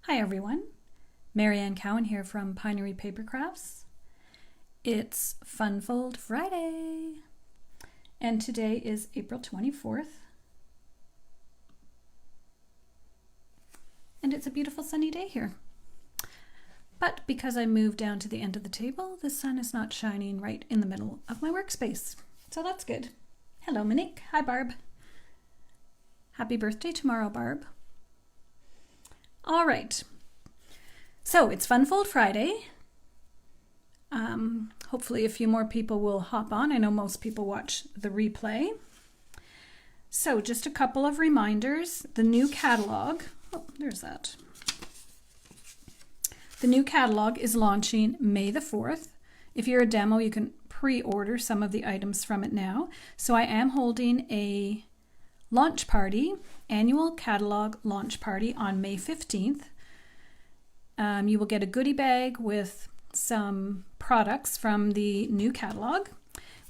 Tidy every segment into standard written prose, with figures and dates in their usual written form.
Hi everyone, Marianne Cowan here from Pinery Paper Crafts. It's Funfold Friday and today is April 24th and it's a beautiful sunny day here. But because I moved down to the end of the table, the sun is not shining right in the middle of my workspace, so that's good. Hello Monique, hi Barb. Happy birthday tomorrow, Barb. All right, so it's Funfold Friday. Hopefully a few more people will hop on. I know most people watch the replay. So just a couple of reminders. The new catalog, oh, there's that. The new catalog is launching May the 4th. If you're a demo, you can pre-order some of the items from it now. So I am holding a launch party, annual catalog launch party on May 15th. You will get a goodie bag with some products from the new catalog.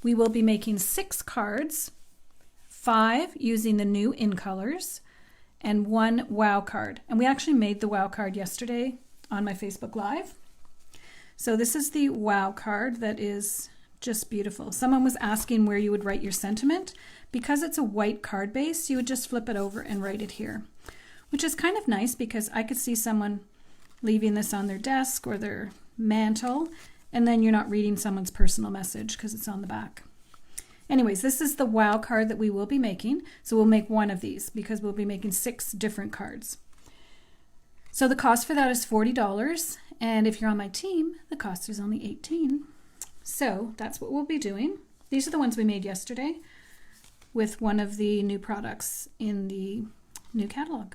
We will be making 6 cards, 5 using the new in colors, and 1 wow card. And we actually made the wow card yesterday on my Facebook Live. So this is the wow card that is just beautiful. Someone was asking where you would write your sentiment. Because it's a white card base, you would just flip it over and write it here, which is kind of nice because I could see someone leaving this on their desk or their mantle, and then you're not reading someone's personal message because it's on the back. Anyways, this is the wow card that we will be making. So we'll make 1 of these because we'll be making 6 different cards. So the cost for that is $40. And if you're on my team, the cost is only $18. So that's what we'll be doing. These are the ones we made yesterday with one of the new products in the new catalog.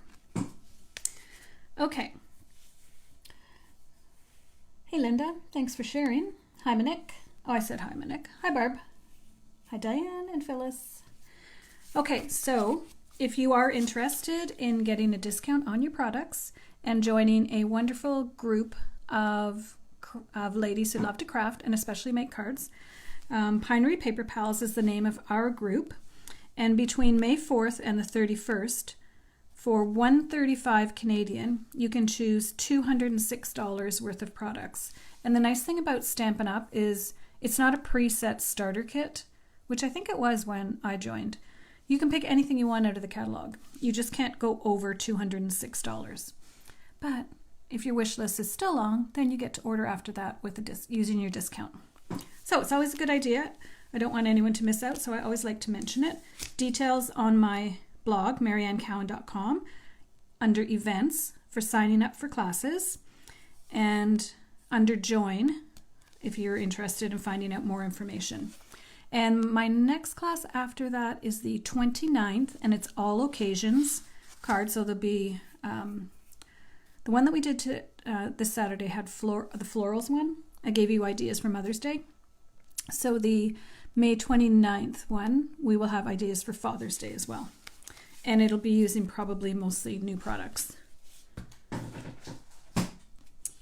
Okay. Hey Linda, thanks for sharing. Hi Monique. Oh, I said hi Monique. Hi Barb. Hi Diane and Phyllis. Okay, so if you are interested in getting a discount on your products and joining a wonderful group of ladies who love to craft and especially make cards, Pinery Paper Pals is the name of our group. And between May 4th and the 31st, for $135 Canadian, you can choose $206 worth of products. And the nice thing about Stampin' Up! Is it's not a preset starter kit, which I think it was when I joined. You can pick anything you want out of the catalog. You just can't go over $206. But if your wish list is still long, then you get to order after that with using your discount. So it's always a good idea. I don't want anyone to miss out, so I always like to mention it. Details on my blog, mariannecowan.com, under events for signing up for classes, and under join if you're interested in finding out more information. And my next class after that is the 29th, and it's all occasions cards. So there'll be the one that we did this Saturday had the florals one. I gave you ideas for Mother's Day. So the May 29th one, we will have ideas for Father's Day as well. And it'll be using probably mostly new products.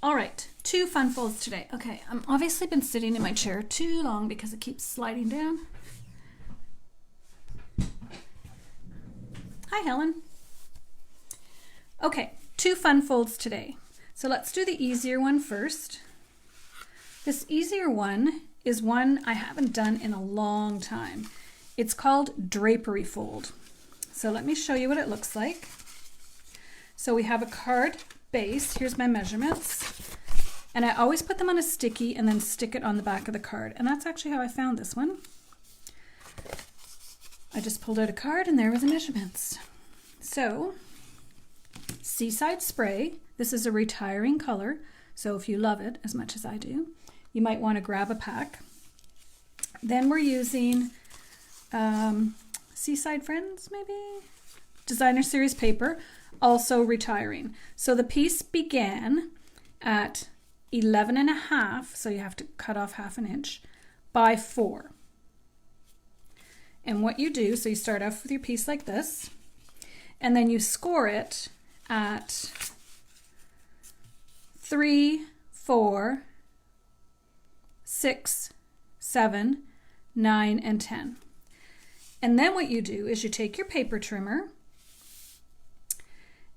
All right, 2 fun folds today. Okay, I've obviously been sitting in my chair too long because it keeps sliding down. Hi, Helen. Okay, 2 fun folds today. So let's do the easier one first. This easier one is one I haven't done in a long time. It's called Drapery Fold. So let me show you what it looks like. So we have a card base. Here's my measurements. And I always put them on a sticky and then stick it on the back of the card. And that's actually how I found this one. I just pulled out a card and there were the measurements. So, Seaside Spray. This is a retiring color. So if you love it as much as I do, you might want to grab a pack. Then we're using Seaside Friends, maybe? Designer Series paper, also retiring. So the piece began at 11.5, so you have to cut off 1/2 inch, by 4. And what you do, so you start off with your piece like this, and then you score it at 3, 4, 6, 7, 9, and 10. And then what you do is you take your paper trimmer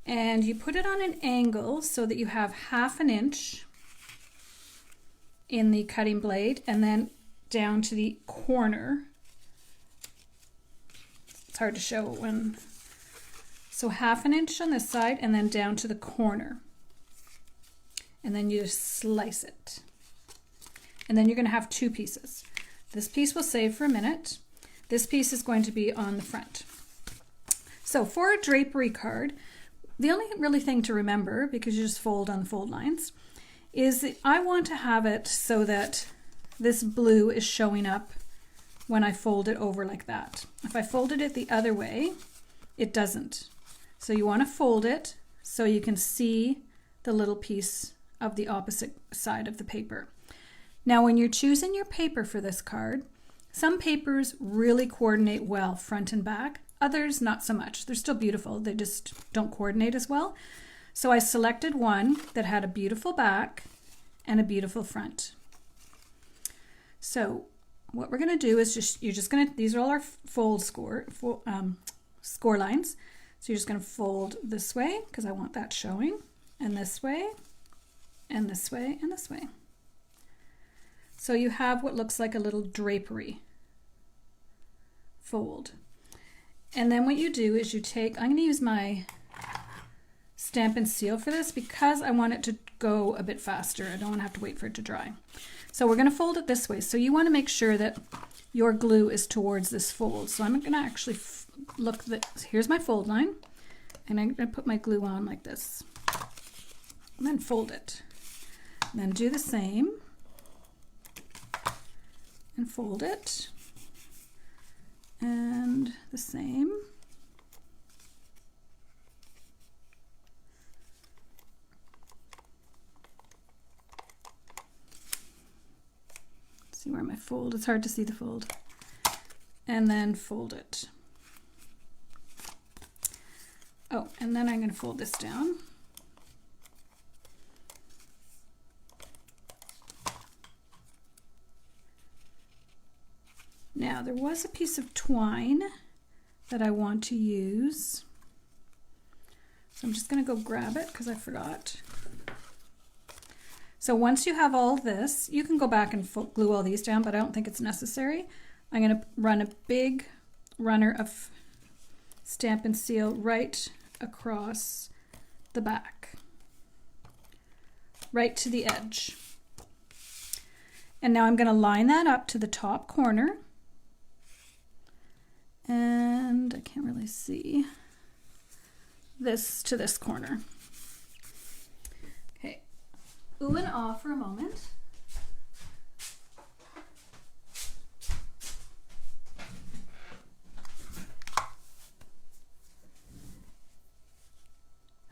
And you put it on an angle so that you have 1/2 inch in the cutting blade and then down to the corner. It's hard to show when, so 1/2 inch on this side and then down to the corner. And then you just slice it. And then you're going to have 2 pieces. This piece will save for a minute. This piece is going to be on the front. So for a drapery card, the only really thing to remember, because you just fold on the fold lines, is that I want to have it so that this blue is showing up when I fold it over like that. If I folded it the other way, it doesn't. So you want to fold it so you can see the little piece of the opposite side of the paper. Now when you're choosing your paper for this card, some papers really coordinate well front and back, others not so much. They're still beautiful, they just don't coordinate as well. So I selected one that had a beautiful back and a beautiful front. So what we're going to do is these are all our score lines. So you're just going to fold this way because I want that showing, and this way, and this way, and this way. So you have what looks like a little drapery fold. And then what you do is you take, I'm going to use my stamp and seal for this because I want it to go a bit faster. I don't want to have to wait for it to dry. So we're going to fold it this way. So you want to make sure that your glue is towards this fold. So I'm going to actually here's my fold line, and I'm going to put my glue on like this, and then fold it. And then do the same and fold it, and the same. See where my fold, it's hard to see the fold. And then fold it. Oh, and then I'm going to fold this down. Now there was a piece of twine that I want to use. So I'm just going to go grab it because I forgot. So once you have all this, you can go back and glue all these down, but I don't think it's necessary. I'm going to run a big runner of Stamp and Seal right across the back, right to the edge. And now I'm going to line that up to the top corner. And I can't really see this to this corner. Okay, ooh and ah for a moment.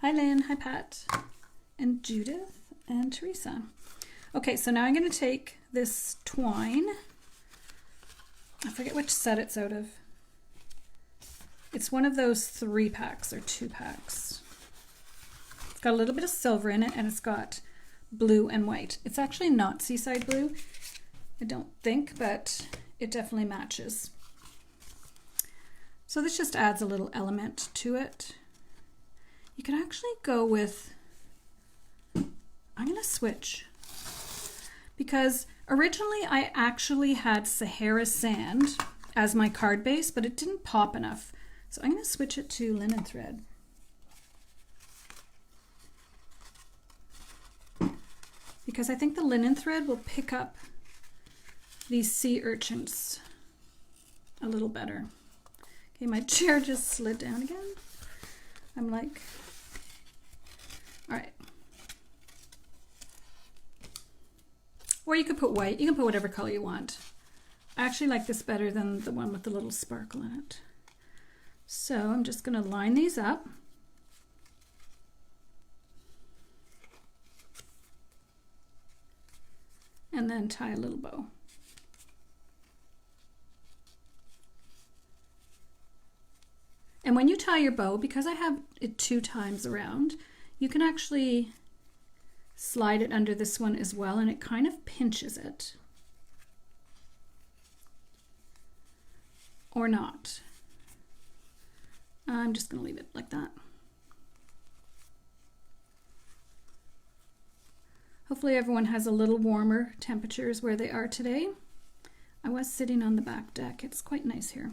Hi Lynn, hi Pat, and Judith, and Teresa. Okay, so now I'm going to take this twine. I forget which set it's out of. It's one of those 3 packs or 2 packs. It's got a little bit of silver in it, and it's got blue and white. It's actually not Seaside blue, I don't think, but it definitely matches. So this just adds a little element to it. You can actually go with, I'm going to switch, because originally I actually had Sahara sand as my card base, but it didn't pop enough. So I'm going to switch it to linen thread. Because I think the linen thread will pick up these sea urchins a little better. Okay, my chair just slid down again. I'm like, all right. Or you could put white. You can put whatever color you want. I actually like this better than the one with the little sparkle in it. So I'm just going to line these up. And then tie a little bow. And when you tie your bow, because I have it 2 times around, you can actually slide it under this one as well, and it kind of pinches it. Or not. I'm just going to leave it like that. Hopefully everyone has a little warmer temperatures where they are today. I was sitting on the back deck. It's quite nice here.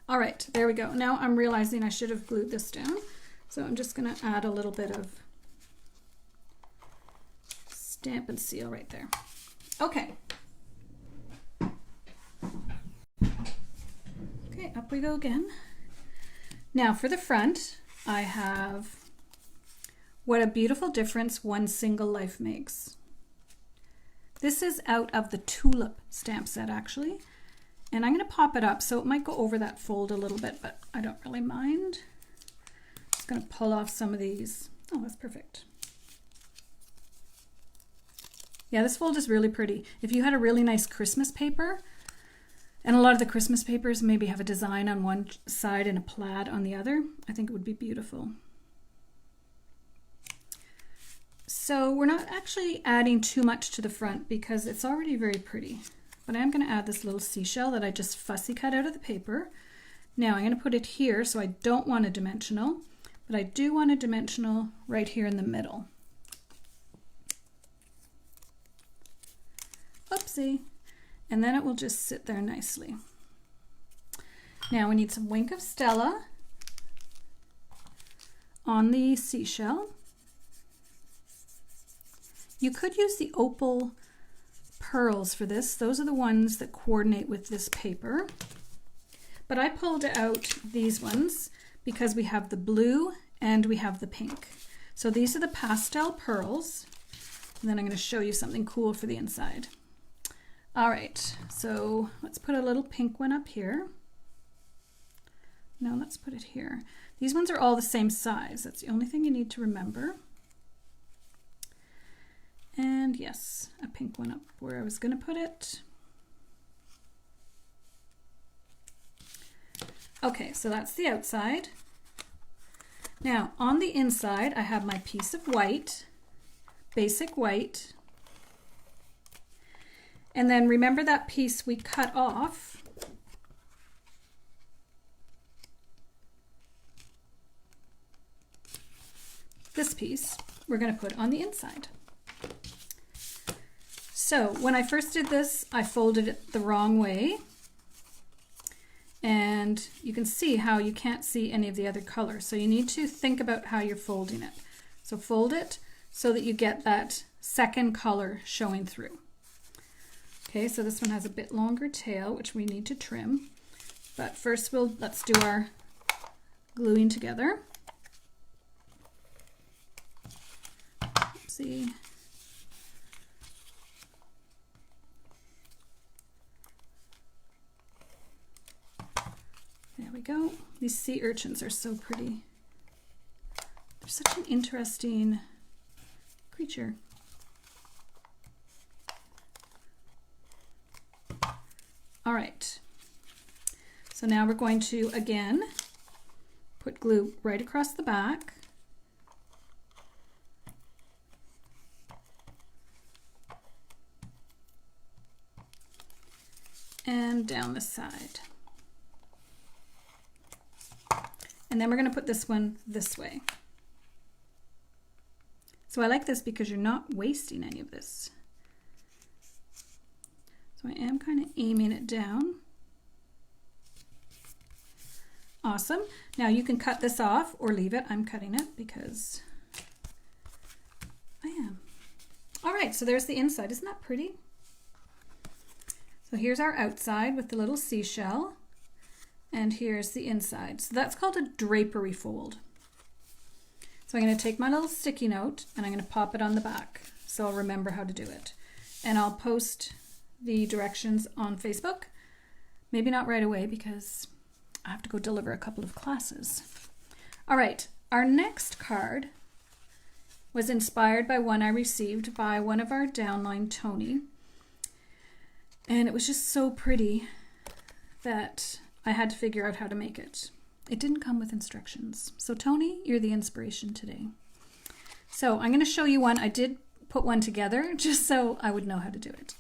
All right, there we go. Now I'm realizing I should have glued this down. So I'm just gonna add a little bit of Stamp and Seal right there. Okay. Okay, up we go again. Now for the front, I have What a Beautiful Difference One Single Life Makes. This is out of the Tulip stamp set actually. And I'm going to pop it up so it might go over that fold a little bit, but I don't really mind. Just going to pull off some of these. Oh, that's perfect. Yeah, this fold is really pretty. If you had a really nice Christmas paper, and a lot of the Christmas papers maybe have a design on one side and a plaid on the other, I think it would be beautiful. So we're not actually adding too much to the front because it's already very pretty. But I am going to add this little seashell that I just fussy cut out of the paper. Now I'm going to put it here, so I don't want a dimensional, but I do want a dimensional right here in the middle. Oopsie. And then it will just sit there nicely. Now we need some Wink of Stella on the seashell. You could use the opal pearls for this. Those are the ones that coordinate with this paper. But I pulled out these ones because we have the blue and we have the pink. So these are the pastel pearls. And then I'm going to show you something cool for the inside. All right, so let's put a little pink one up here. No, let's put it here. These ones are all the same size. That's the only thing you need to remember. And yes, a pink one up where I was going to put it. Okay, so that's the outside. Now on the inside, I have my piece of white, basic white. And then remember that piece we cut off. This piece we're going to put on the inside. So when I first did this, I folded it the wrong way. And you can see how you can't see any of the other colors. So you need to think about how you're folding it. So fold it so that you get that second color showing through. Okay, so this one has a bit longer tail, which we need to trim. But first let's do our gluing together. See. There we go. These sea urchins are so pretty. They're such an interesting creature. All right, so now we're going to, again, put glue right across the back. And down the side. And then we're going to put this one this way. So I like this because you're not wasting any of this. So I am kind of aiming it down. Awesome. Now you can cut this off or leave it. I'm cutting it because I am. All right, so there's the inside. Isn't that pretty? So here's our outside with the little seashell, and here's the inside. So that's called a drapery fold. So I'm going to take my little sticky note and I'm going to pop it on the back so I'll remember how to do it. And I'll post the directions on Facebook. Maybe not right away because I have to go deliver a couple of classes. All right, our next card was inspired by one I received by one of our downline, Tony. And it was just so pretty that I had to figure out how to make it. It didn't come with instructions. So Tony, you're the inspiration today. So I'm going to show you one. I did put one together just so I would know how to do it.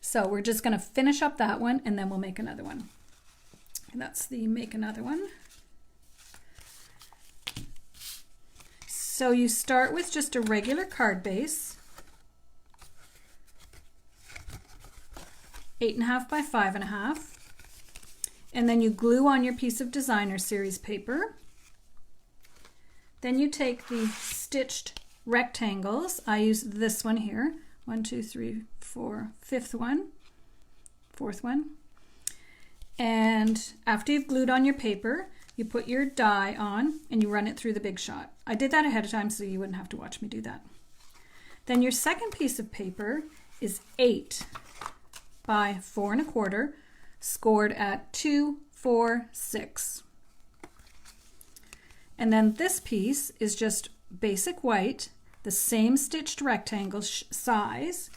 So we're just going to finish up that one and then we'll make another one. And that's the make another one. So you start with just a regular card base 8.5 by 5.5. And then you glue on your piece of designer series paper. Then you take the stitched rectangles. I use this one here. 1, 2, 3, 4, fifth one, fourth one. And after you've glued on your paper, you put your die on and you run it through the Big Shot. I did that ahead of time so you wouldn't have to watch me do that. Then your second piece of paper is 8 by 4.25, scored at 2, 4, 6. And then this piece is just basic white, the same stitched rectangle size,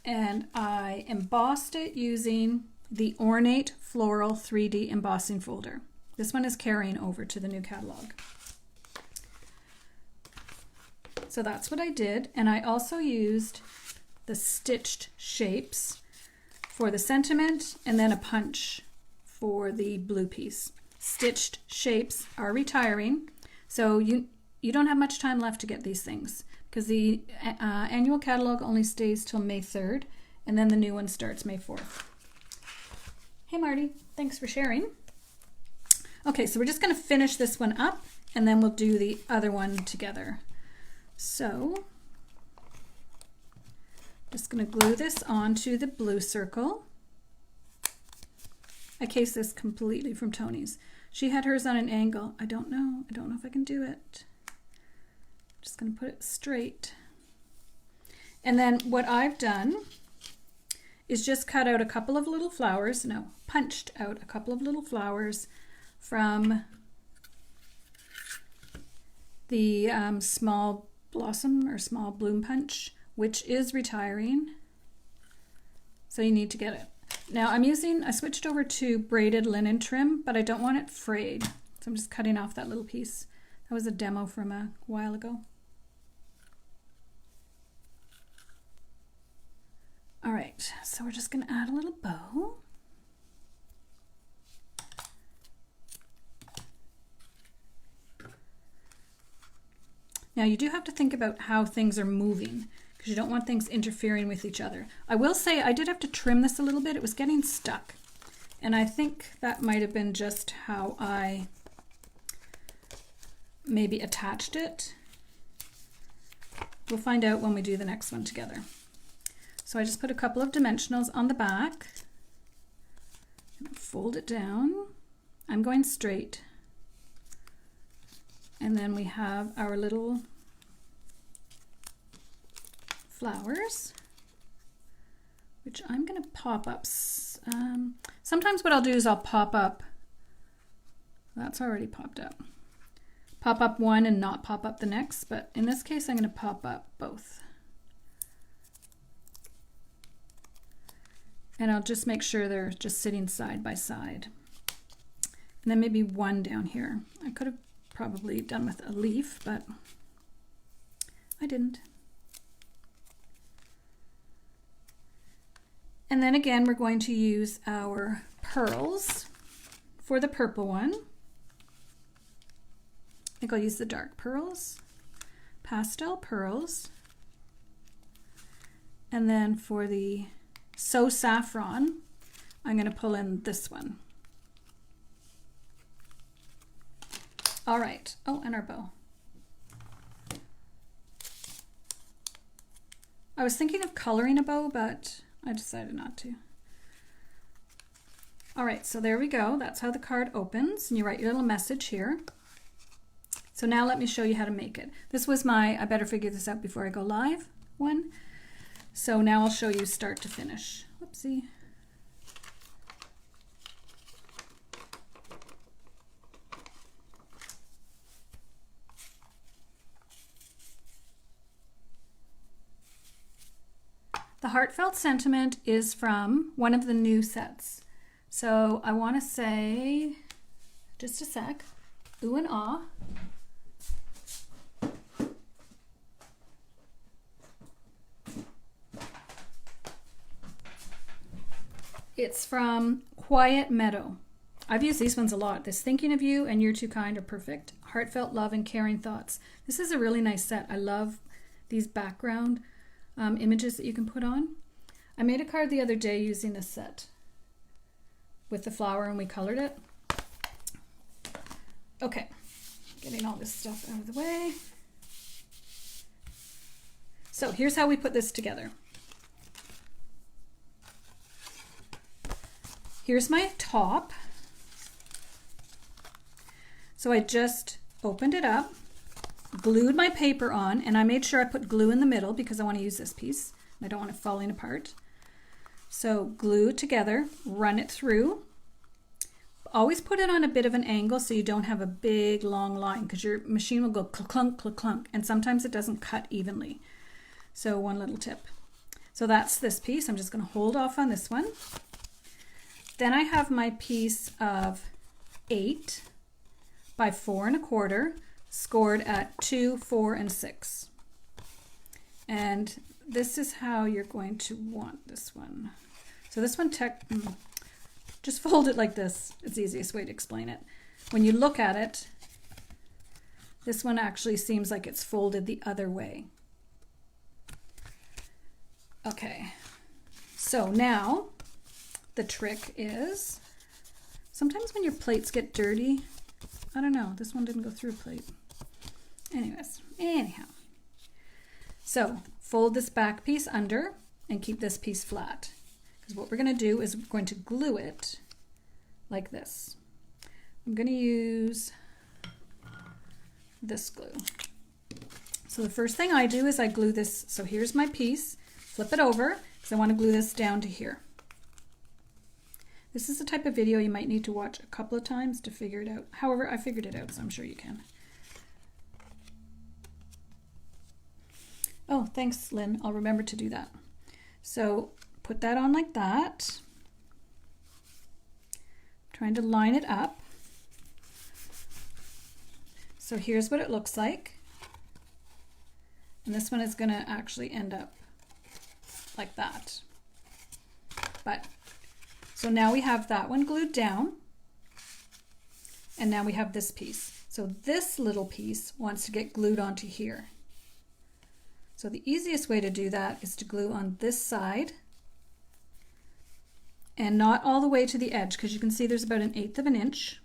and I embossed it using the Ornate Floral 3D embossing folder. This one is carrying over to the new catalog. So that's what I did, and I also used the stitched shapes for the sentiment and then a punch for the blue piece. Stitched shapes are retiring, so you don't have much time left to get these things because the annual catalog only stays till May 3rd, and then the new one starts May 4th. Hey Marty, thanks for sharing. Okay, so we're just going to finish this one up and then we'll do the other one together. So, just going to glue this onto the blue circle. I cased this completely from Tony's. She had hers on an angle. I don't know if I can do it. Just going to put it straight. And then what I've done is just cut out a couple of little flowers. No, punched out a couple of little flowers from the small blossom or small bloom punch, which is retiring. So you need to get it. Now I switched over to braided linen trim, but I don't want it frayed. So I'm just cutting off that little piece. That was a demo from a while ago. All right, so we're just going to add a little bow. Now you do have to think about how things are moving because you don't want things interfering with each other. I will say I did have to trim this a little bit. It was getting stuck. And I think that might have been just how I maybe attached it. We'll find out when we do the next one together. So I just put a couple of dimensionals on the back. Fold it down. I'm going straight. And then we have our little flowers, which I'm going to pop up. Sometimes what I'll do is I'll pop up, that's already popped up. Pop up one and not pop up the next, but in this case I'm going to pop up both. And I'll just make sure they're just sitting side by side. And then maybe one down here. I could have probably done with a leaf, but I didn't. And then again, we're going to use our pearls for the purple one. I think I'll use the dark pearls, pastel pearls, and then for the So Saffron, I'm going to pull in this one. All right. Oh, and our bow. I was thinking of coloring a bow, but I decided not to. All right, so there we go. That's how the card opens, and you write your little message here. So now let me show you how to make it. This was my I better figure this out before I go live one. So now I'll show you start to finish. Whoopsie. The Heartfelt Sentiment is from one of the new sets. So I want to say, just a sec, ooh and ah. It's from Quiet Meadow. I've used these ones a lot. This Thinking of You and You're Too Kind are perfect. Heartfelt Love and Caring Thoughts. This is a really nice set. I love these background images that you can put on. I made a card the other day using this set with the flower and we colored it. Okay, getting all this stuff out of the way. So here's how we put this together. Here's my top. So I just opened it up, glued my paper on, and I made sure I put glue in the middle because I want to use this piece. I don't want it falling apart. So glue it together, run it through. Always put it on a bit of an angle so you don't have a big long line because your machine will go clunk, clunk, clunk, and sometimes it doesn't cut evenly. So one little tip. So that's this piece. I'm just going to hold off on this one. Then I have my piece of 8 by 4 1/4, scored at 2, 4, and 6. And this is how you're going to want this one. So this one, just fold it like this. It's the easiest way to explain it. When you look at it, this one actually seems like it's folded the other way. Okay, so now the trick is, sometimes when your plates get dirty, I don't know, this one didn't go through a plate. Anyhow. So fold this back piece under and keep this piece flat. Because what we're going to do is we're going to glue it like this. I'm going to use this glue. So the first thing I do is I glue this. So here's my piece. Flip it over because I want to glue this down to here. This is the type of video you might need to watch a couple of times to figure it out. However, I figured it out, so I'm sure you can. Oh, thanks, Lynn. I'll remember to do that. So put that on like that. Trying to line it up. So here's what it looks like. And this one is going to actually end up like that. But so now we have that one glued down, and now we have this piece. So this little piece wants to get glued onto here. So the easiest way to do that is to glue on this side and not all the way to the edge, because you can see there's about 1/8 of an inch.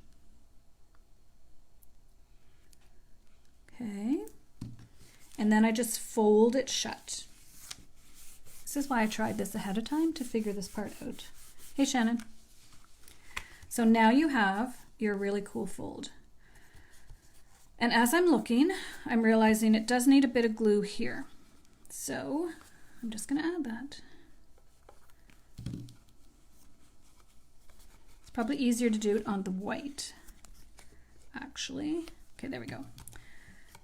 Okay, and then I just fold it shut. This is why I tried this ahead of time, to figure this part out. Hey Shannon. So now you have your really cool fold. And as I'm looking, I'm realizing it does need a bit of glue here. So I'm just going to add that. It's probably easier to do it on the white, actually. Okay, there we go.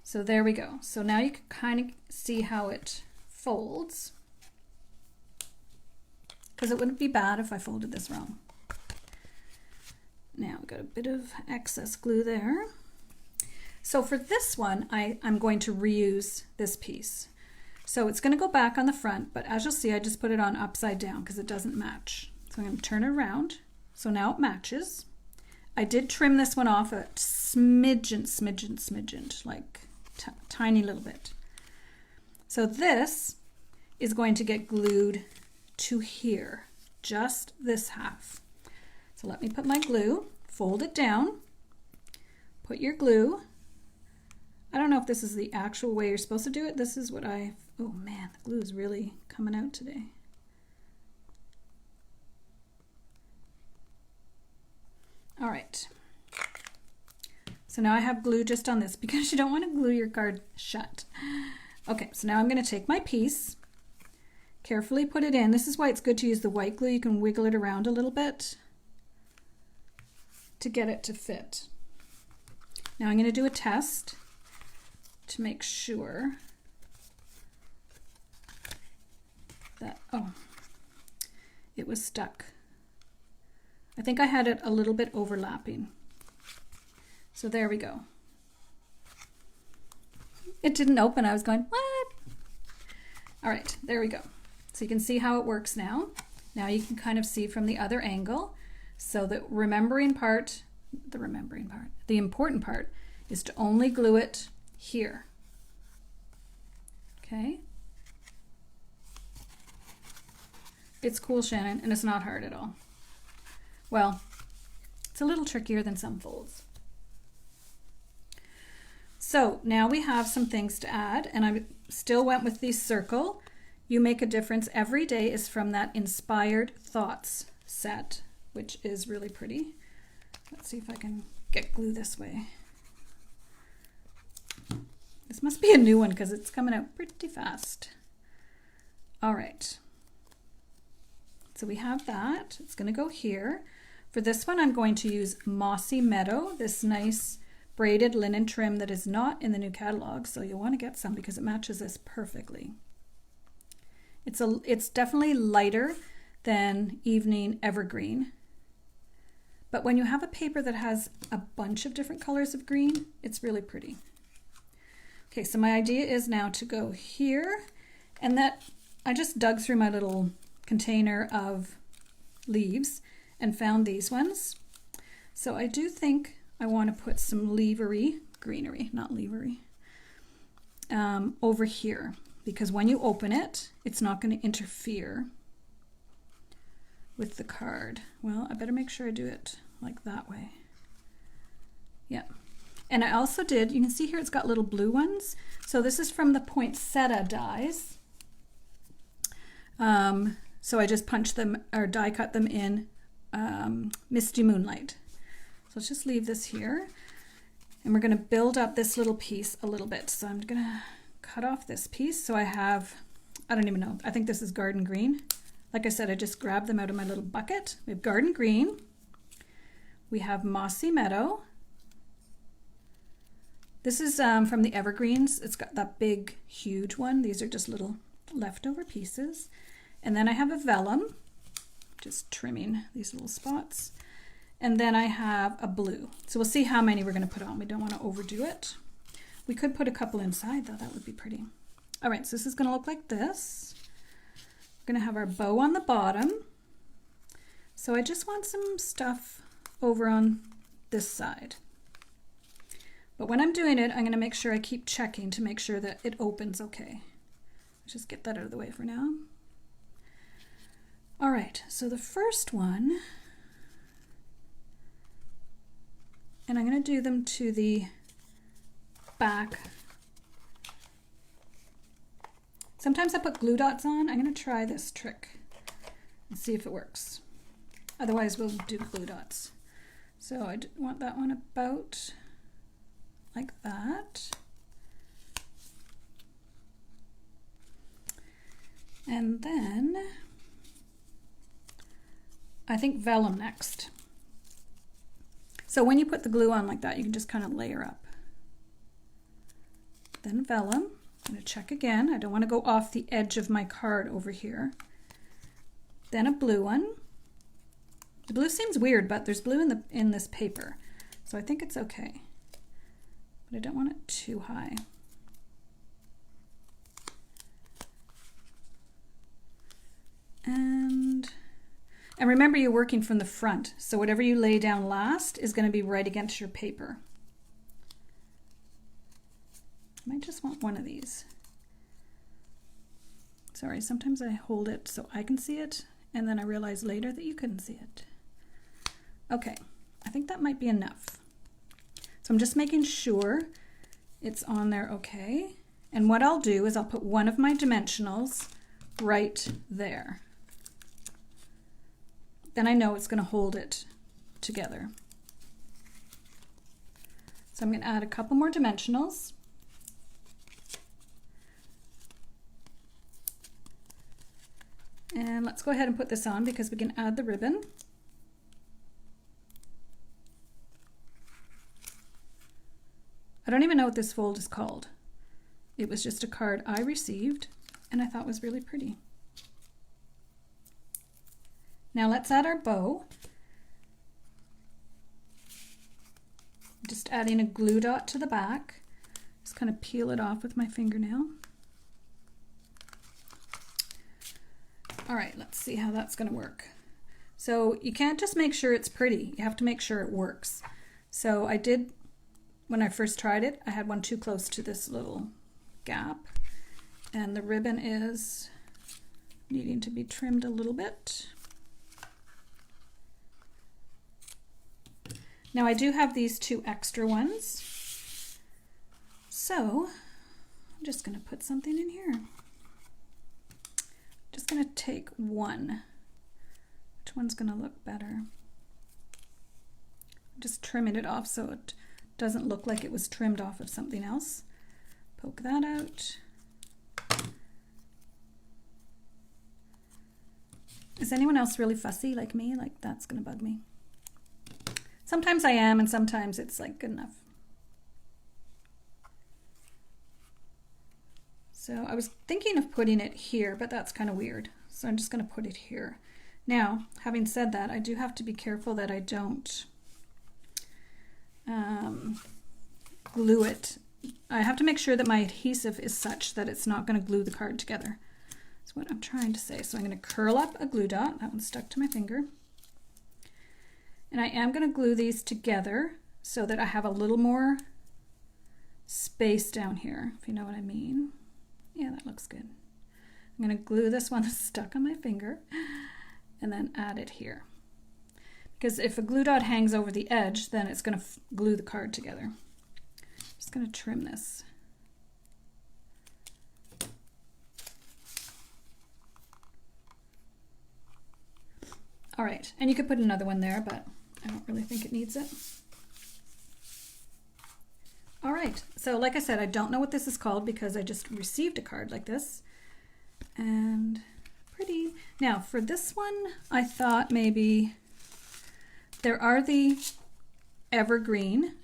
So there we go. So now you can kind of see how it folds, because it wouldn't be bad if I folded this wrong. Now we've got a bit of excess glue there. So for this one, I'm going to reuse this piece. So it's going to go back on the front, but as you'll see, I just put it on upside down because it doesn't match. So I'm going to turn it around. So now it matches. I did trim this one off a smidgen, like tiny little bit. So this is going to get glued to here, just this half. So let me put my glue, fold it down, put your glue. I don't know if this is the actual way you're supposed to do it. This is what oh man, the glue is really coming out today. All right. So now I have glue just on this because you don't want to glue your card shut. Okay, so now I'm going to take my piece, carefully put it in. This is why it's good to use the white glue. You can wiggle it around a little bit to get it to fit. Now I'm going to do a test to make sure that, oh, it was stuck. I think I had it a little bit overlapping. So there we go. It didn't open. I was going, what? All right, there we go. So you can see how it works now. Now you can kind of see from the other angle. So the important part is to only glue it here. Okay. It's cool, Shannon, and it's not hard at all. Well, it's a little trickier than some folds. So now we have some things to add, and I still went with the circle. You Make a Difference Every Day is from that Inspired Thoughts set, which is really pretty. Let's see if I can get glue this way. This must be a new one because it's coming out pretty fast. All right. So we have that. It's going to go here. For this one, I'm going to use Mossy Meadow, this nice braided linen trim that is not in the new catalog. So you'll want to get some because it matches this perfectly. It's definitely lighter than Evening Evergreen. But when you have a paper that has a bunch of different colors of green, it's really pretty. Okay, so my idea is now to go here, and that I just dug through my little container of leaves and found these ones. So I do think I want to put some greenery, not leavery, over here, because when you open it, it's not going to interfere with the card. Well, I better make sure I do it like that way. Yeah. And I also did, you can see here it's got little blue ones. So this is from the poinsettia dies. So I just punched them or die cut them in Misty Moonlight. So let's just leave this here. And we're going to build up this little piece a little bit. So I'm going to cut off this piece. So I have, I don't even know, I think this is Garden Green. Like I said, I just grabbed them out of my little bucket. We have Garden Green. We have Mossy Meadow. This is from the Evergreens. It's got that big, huge one. These are just little leftover pieces. And then I have a vellum, just trimming these little spots. And then I have a blue. So we'll see how many we're going to put on. We don't want to overdo it. We could put a couple inside though. That would be pretty. All right, so this is going to look like this. We're going to have our bow on the bottom. So I just want some stuff over on this side. But when I'm doing it, I'm going to make sure I keep checking to make sure that it opens okay. Just get that out of the way for now. All right, so the first one, and I'm going to do them to the back. Sometimes I put glue dots on. I'm going to try this trick and see if it works. Otherwise, we'll do glue dots. So I want that one about like that. And then I think vellum next. So when you put the glue on like that, you can just kind of layer up. Then vellum. I'm going to check again. I don't want to go off the edge of my card over here. Then a blue one. The blue seems weird, but there's blue in this paper, so I think it's okay. But I don't want it too high. And remember, you're working from the front, so whatever you lay down last is going to be right against your paper. I might just want one of these. Sorry, sometimes I hold it so I can see it, and then I realize later that you couldn't see it. Okay, I think that might be enough. So I'm just making sure it's on there okay. And what I'll do is I'll put one of my dimensionals right there. Then I know it's going to hold it together. So I'm going to add a couple more dimensionals. And let's go ahead and put this on because we can add the ribbon. I don't even know what this fold is called. It was just a card I received and I thought was really pretty. Now let's add our bow. Just adding a glue dot to the back. Just kind of peel it off with my fingernail. All right, let's see how that's going to work. So you can't just make sure it's pretty. You have to make sure it works. So I did, when I first tried it, I had one too close to this little gap. And the ribbon is needing to be trimmed a little bit. Now I do have these 2 extra ones, so I'm just going to put something in here. Just going to take one. Which one's going to look better? I'm just trimming it off so it doesn't look like it was trimmed off of something else. Poke that out. Is anyone else really fussy like me? Like, that's going to bug me. Sometimes I am, and sometimes it's like good enough. So I was thinking of putting it here, but that's kind of weird. So I'm just going to put it here. Now, having said that, I do have to be careful that I don't glue it. I have to make sure that my adhesive is such that it's not going to glue the card together. That's what I'm trying to say. So I'm going to curl up a glue dot. That one's stuck to my finger. And I am going to glue these together so that I have a little more space down here, if you know what I mean. Yeah, that looks good. I'm going to glue this one that's stuck on my finger and then add it here. Because if a glue dot hangs over the edge, then it's going to glue the card together. I'm just going to trim this. All right, and you could put another one there, but I don't really think it needs it. All right, so like I said, I don't know what this is called because I just received a card like this. And pretty. Now for this one, I thought maybe there are the evergreen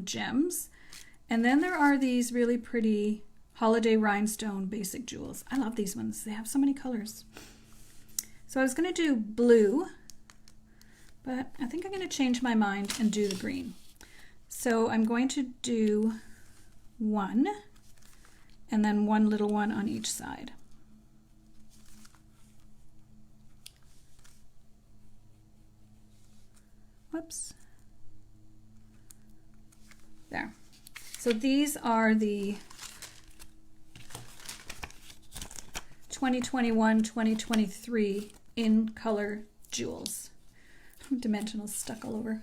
gems. And then there are these really pretty holiday rhinestone basic jewels. I love these ones. They have so many colors. So I was going to do blue, but I think I'm going to change my mind and do the green. So I'm going to do one and then one little one on each side. Whoops. There. So these are the 2021-2023 in color jewels. Dimensionals stuck all over.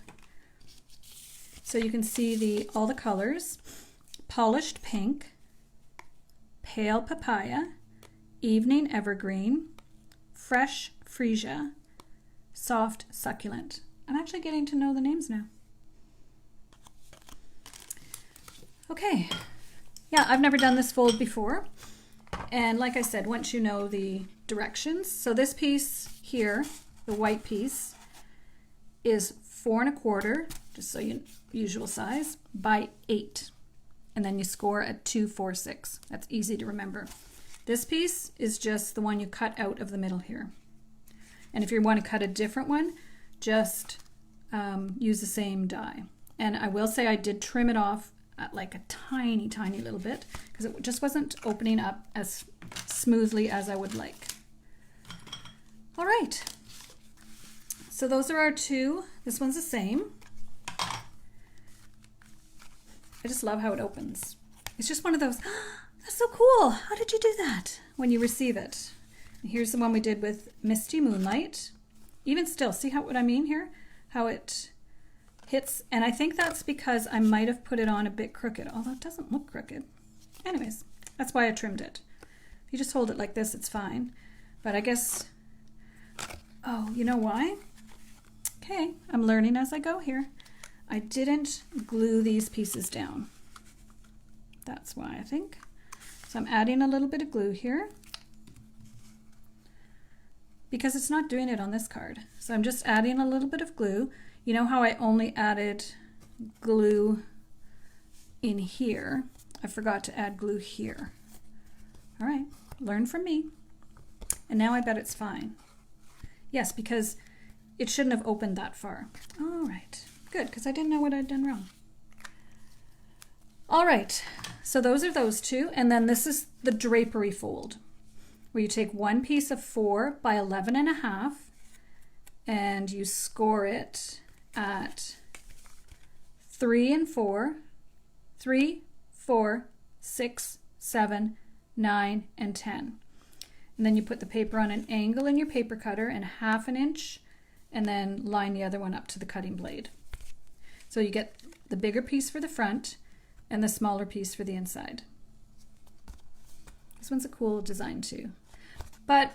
So you can see all the colors: polished pink, pale papaya, evening evergreen, fresh freesia, soft succulent. I'm actually getting to know the names now. Okay, yeah, I've never done this fold before. And like I said, once you know the directions, so this piece here, the white piece, is 4 1/4, just so you usual size, by 8. And then you score at 2, 4, 6. That's easy to remember. This piece is just the one you cut out of the middle here. And if you want to cut a different one, just use the same die. And I will say I did trim it off at like a tiny, tiny little bit because it just wasn't opening up as smoothly as I would like. All right. So those are our two. This one's the same. I just love how it opens. It's just one of those, that's so cool. How did you do that when you receive it? And here's the one we did with Misty Moonlight. Even still, see what I mean here? How it hits. And I think that's because I might have put it on a bit crooked, although it doesn't look crooked. Anyways, that's why I trimmed it. If you just hold it like this, it's fine. But I guess, oh, you know why? Okay, I'm learning as I go here. I didn't glue these pieces down. That's why, I think. So I'm adding a little bit of glue here because it's not doing it on this card. So I'm just adding a little bit of glue. You know how I only added glue in here? I forgot to add glue here. All right, learn from me. And now I bet it's fine. Yes, because it shouldn't have opened that far. All right. Good, because I didn't know what I'd done wrong. All right, so those are those two, and then this is the drapery fold, where you take one piece of 4 by 11 1/2, and you score it at 3 and 4, 3, 4, 6, 7, 9, and 10. And then you put the paper on an angle in your paper cutter and 1/2 inch, and then line the other one up to the cutting blade. So you get the bigger piece for the front and the smaller piece for the inside. This one's a cool design too. But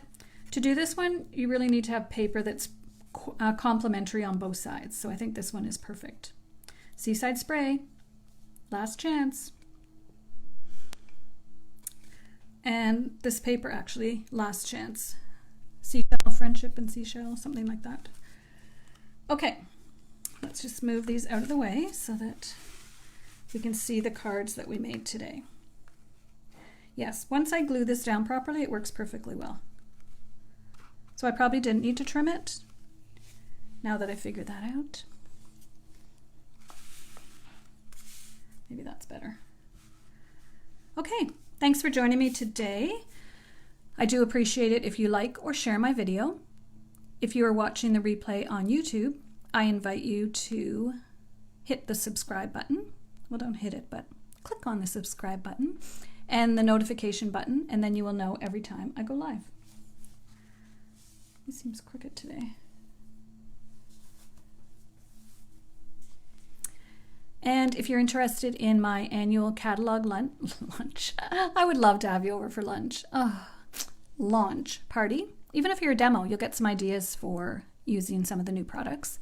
to do this one, you really need to have paper that's complementary on both sides. So I think this one is perfect. Seaside spray, last chance. And this paper actually, last chance. Seashell, friendship and seashell, something like that. Okay, let's just move these out of the way so that we can see the cards that we made today. Yes, once I glue this down properly, it works perfectly well. So I probably didn't need to trim it, now that I figured that out. Maybe that's better. Okay, thanks for joining me today. I do appreciate it if you like or share my video. If you are watching the replay on YouTube, I invite you to hit the subscribe button. Well, don't hit it, but click on the subscribe button and the notification button, and then you will know every time I go live. It seems crooked today. And if you're interested in my annual catalog lunch, I would love to have you over for lunch. Launch party. Even if you're a demo, you'll get some ideas for using some of the new products.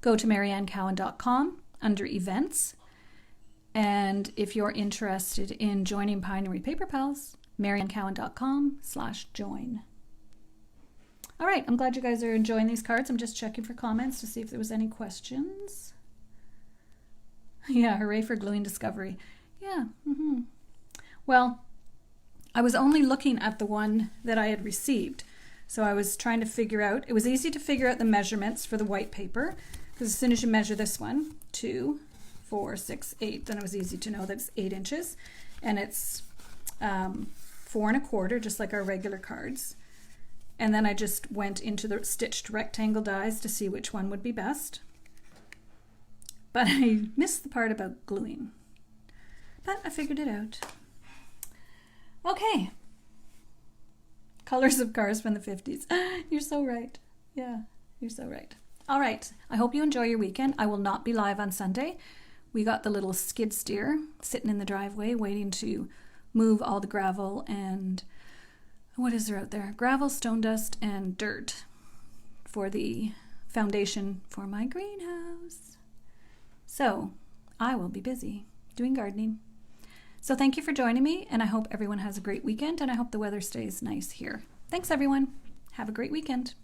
Go to mariannecowan.com under events. And if you're interested in joining Pinery Paper Pals, mariannecowan.com/join. All right, I'm glad you guys are enjoying these cards. I'm just checking for comments to see if there was any questions. Yeah, hooray for gluing discovery. Yeah. Well, I was only looking at the one that I had received. So I was trying to figure out, it was easy to figure out the measurements for the white paper, because as soon as you measure this one, 2, 4, 6, 8, then it was easy to know that it's 8 inches, and it's 4 1/4, just like our regular cards. And then I just went into the stitched rectangle dies to see which one would be best. But I missed the part about gluing. But I figured it out. Okay. Colors of cars from the 50s. You're so right. Yeah, you're so right. All right. I hope you enjoy your weekend. I will not be live on Sunday. We got the little skid steer sitting in the driveway waiting to move all the gravel and what is there out there? Gravel, stone dust, and dirt for the foundation for my greenhouse. So I will be busy doing gardening. So thank you for joining me, and I hope everyone has a great weekend, and I hope the weather stays nice here. Thanks, everyone. Have a great weekend.